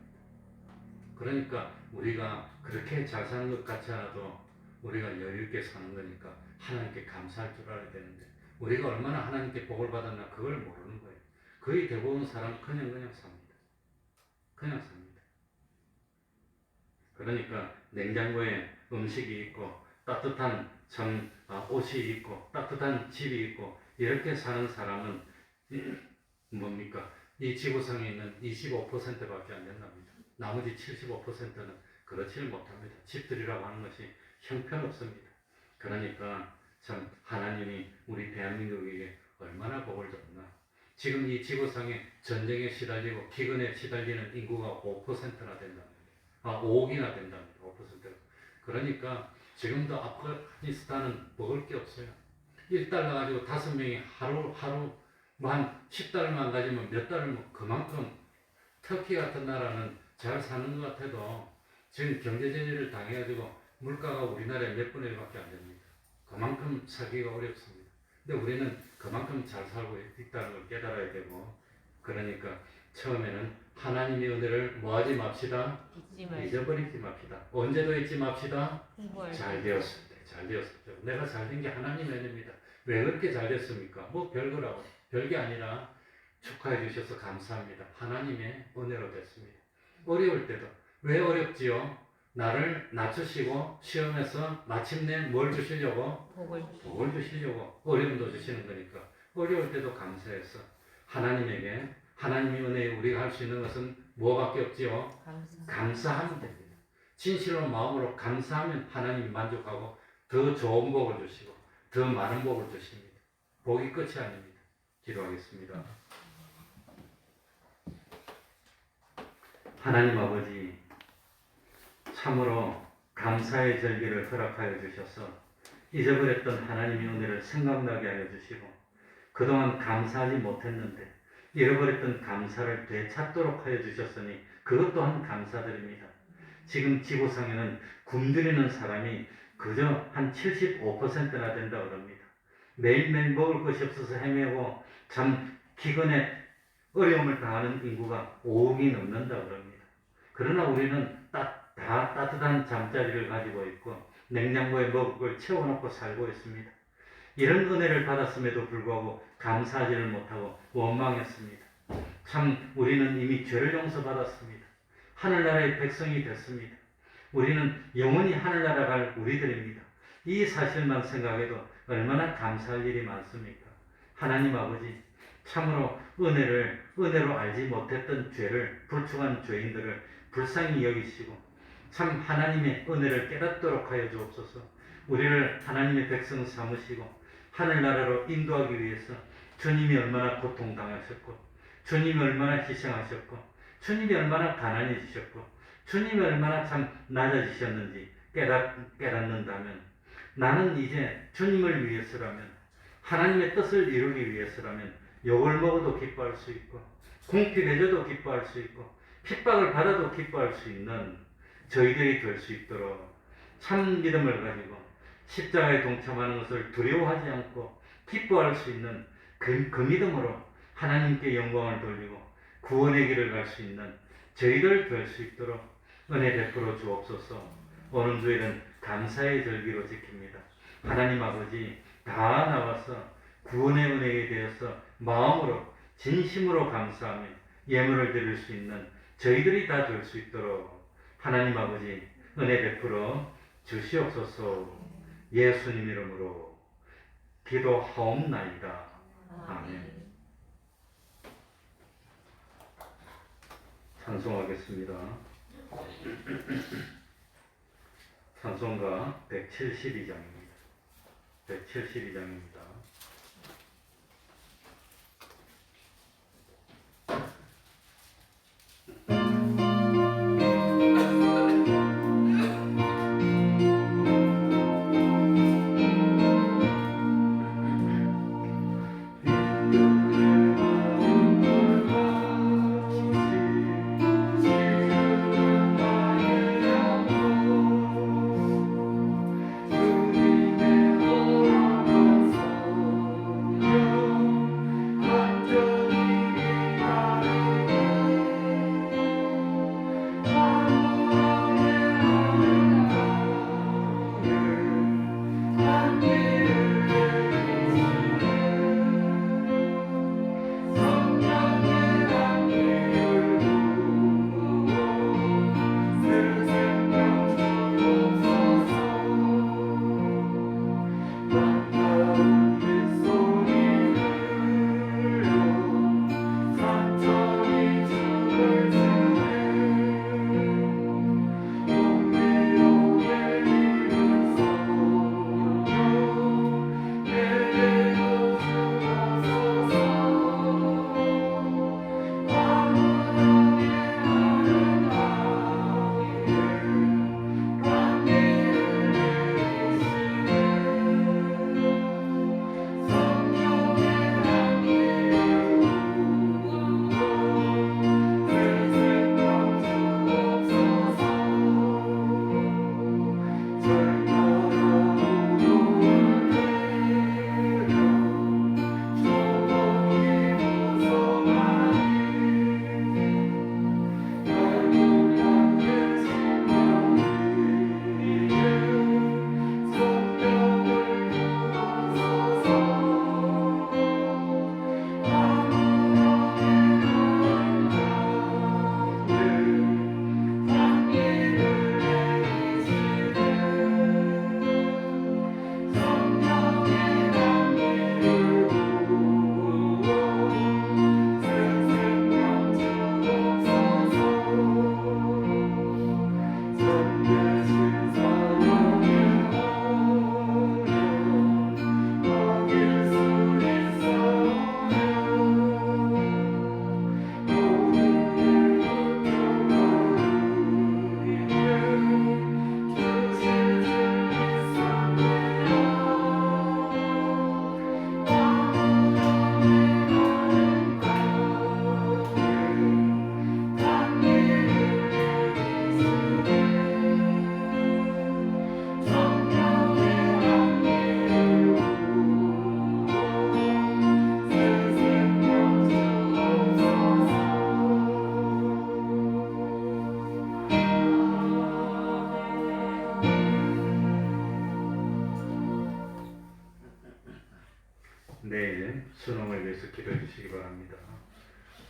그러니까 우리가 그렇게 잘 사는 것 같지 않아도 우리가 여유있게 사는 거니까 하나님께 감사할 줄 알아야 되는데 우리가 얼마나 하나님께 복을 받았나 그걸 모르는 거예요. 거의 대부분 사람 그냥 삽니다. 그냥 삽니다. 그러니까 냉장고에 음식이 있고 따뜻한 옷이 있고 따뜻한 집이 있고 이렇게 사는 사람은 뭡니까? 이 지구상에 있는 25%밖에 안 된답니다. 나머지 75%는 그렇지를 못합니다. 집들이라고 하는 것이 형편없습니다. 그러니까 참 하나님이 우리 대한민국에게 얼마나 복을 줬나. 지금 이 지구상에 전쟁에 시달리고 기근에 시달리는 인구가 5%나 된답니다. 5억이나 된답니다. 5%가. 그러니까 지금도 아프가니스탄은 먹을 게 없어요. 1달러 가지고 5명이 하루 뭐 한 10달러만 가지면 몇 달을 그만큼 터키 같은 나라는 잘 사는 것 같아도 지금 경제제재를 당해가지고 물가가 우리나라의 몇 분의 1밖에 안 됩니다. 그만큼 살기가 어렵습니다. 근데 우리는 그만큼 잘 살고 있다는 걸 깨달아야 되고, 그러니까 처음에는 하나님의 은혜를 뭐하지 맙시다. 잊어버리지 맙시다. 언제도 잊지 맙시다. 잘 되었을 때, 잘 되었을 때. 내가 잘 된 게 하나님의 은혜입니다. 왜 그렇게 잘 됐습니까? 뭐 별거라고. 별게 아니라 축하해 주셔서 감사합니다. 하나님의 은혜로 됐습니다. 어려울 때도. 왜 어렵지요? 나를 낮추시고 시험에서 마침내 뭘 주시려고? 복을 주시려고 어려움도 주시는 거니까 어려울 때도 감사해서 하나님에게 하나님의 은혜에 우리가 할 수 있는 것은 뭐밖에 없지요? 감사하면 됩니다. 진실로 마음으로 감사하면 하나님이 만족하고 더 좋은 복을 주시고 더 많은 복을 주십니다. 복이 끝이 아닙니다. 기도하겠습니다. 하나님 아버지, 참으로 감사의 절기를 허락하여 주셔서 잊어버렸던 하나님의 은혜를 생각나게 하여 주시고 그동안 감사하지 못했는데 잃어버렸던 감사를 되찾도록 하여 주셨으니 그것 또한 감사드립니다. 지금 지구상에는 굶주리는 사람이 그저 한 75%나 된다고 합니다. 매일매일 먹을 것이 없어서 헤매고 참 기근에 어려움을 당하는 인구가 5억이 넘는다고 합니다. 그러나 우리는 다 따뜻한 잠자리를 가지고 있고 냉장고에 먹을 걸 채워놓고 살고 있습니다. 이런 은혜를 받았음에도 불구하고 감사하지를 못하고 원망했습니다. 참 우리는 이미 죄를 용서받았습니다. 하늘나라의 백성이 됐습니다. 우리는 영원히 하늘나라 갈 우리들입니다. 이 사실만 생각해도 얼마나 감사할 일이 많습니까? 하나님 아버지, 참으로 은혜로 알지 못했던 죄를, 불충한 죄인들을 불쌍히 여기시고 참 하나님의 은혜를 깨닫도록 하여 주옵소서. 우리를 하나님의 백성 삼으시고 하늘나라로 인도하기 위해서 주님이 얼마나 고통당하셨고 주님이 얼마나 희생하셨고 주님이 얼마나 가난해지셨고 주님이 얼마나 참 낮아지셨는지 깨닫는다면 나는 이제 주님을 위해서라면 하나님의 뜻을 이루기 위해서라면 욕을 먹어도 기뻐할 수 있고 궁핍해져도 기뻐할 수 있고 핍박을 받아도 기뻐할 수 있는 저희들이 될 수 있도록 참 믿음을 가지고 십자가에 동참하는 것을 두려워하지 않고 기뻐할 수 있는 그 믿음으로 하나님께 영광을 돌리고 구원의 길을 갈 수 있는 저희들 될 수 있도록 은혜 베풀어 주옵소서. 오는 주일은 감사의 절기로 지킵니다. 하나님 아버지, 다 나와서 구원의 은혜에 대해서 마음으로 진심으로 감사하며 예물을 드릴 수 있는 저희들이 다 될 수 있도록 하나님 아버지 은혜 베풀어 주시옵소서. 예수님 이름으로 기도하옵나이다. 아멘. 찬송하겠습니다. 찬송가 172장입니다. 172장입니다. 수능을 위해서 기도해 주시기 바랍니다.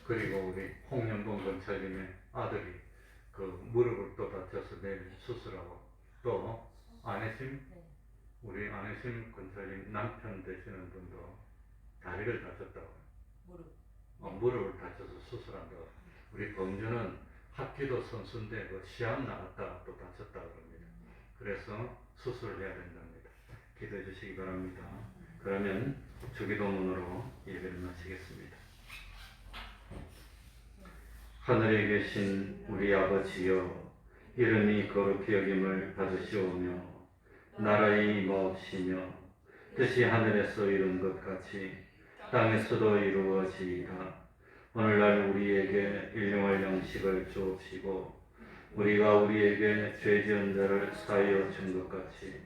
그리고 우리 홍연봉 검찰님의 아들이 그 무릎을 또 다쳐서 내일 수술하고, 또 안혜심, 우리 안혜심 검찰님 남편 되시는 분도 다리를 다쳤다고, 무릎을 다쳐서 수술한다고. 우리 범주는 합기도 선수인데 그 시합 나갔다가 또 다쳤다고 합니다. 그래서 수술을 해야 된답니다. 기도해 주시기 바랍니다. 그러면 주기도문으로 예배를 마치겠습니다. 하늘에 계신 우리 아버지여, 이름이 거룩히 여김을 받으시오며 나라의 임하옵시며 뜻이 하늘에서 이룬 것 같이 땅에서도 이루어지이다. 오늘날 우리에게 일용할 양식을 주옵시고 우리가 우리에게 죄 지은 자를 사하여 준 것 같이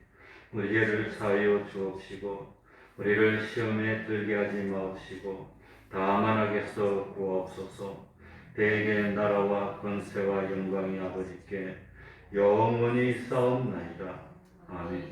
우리 죄를 사하여 주옵시고 우리를 시험에 들게 하지 마옵시고 다만 악에서 구하옵소서. 대개 나라와 권세와 영광이 아버지께 영원히 싸움나이다. 아멘.